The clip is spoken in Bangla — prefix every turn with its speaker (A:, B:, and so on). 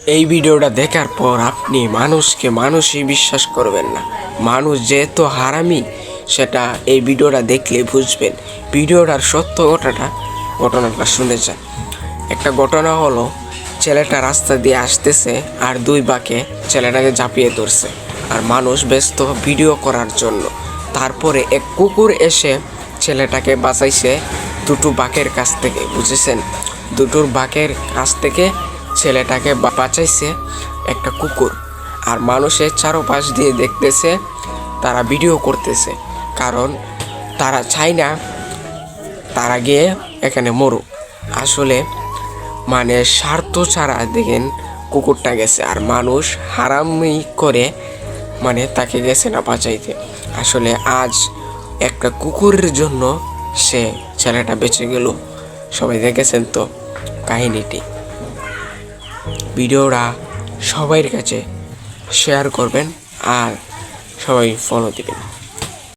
A: এই ভিডিওটা দেখার পর আপনি মানুষকে মানুষই বিশ্বাস করবেন না। মানুষ যেহেতু হারামি সেটা এই ভিডিওটা দেখলে বুঝবেন। ভিডিওটার সত্য ঘটনাটা শুনে যান। একটা ঘটনা হলো, ছেলেটা রাস্তা দিয়ে আসতেছে আর দুই বাঁকে ছেলেটাকে ঝাঁপিয়ে ধরছে, আর মানুষ ব্যস্ত ভিডিও করার জন্য। তারপরে এক কুকুর এসে ছেলেটাকে বাঁচাইছে দুটো বাঁকের কাছ থেকে, বুঝেছেন? দুটোর বাঁকের কাছ থেকে ছেলেটাকে বাঁচাইছে একটা কুকুর। আর মানুষের চারপাশ দিয়ে দেখতেছে, তারা ভিডিও করতেছে, কারণ তারা চায় না তারা গিয়ে এখানে মরুক। আসলে মানে স্বার্থ ছাড়া দেখেন কুকুরটা গেছে, আর মানুষ হারামি করে মানে তাকে গেছে না বাঁচাইতে। আসলে আজ একটা কুকুরের জন্য সে ছেলেটা বেঁচে গেল। সবাই দেখেছেন তো কাহিনীটি। ভিডিওটা সবার কাছে শেয়ার করবেন আর সবাই ফলো দিবেন।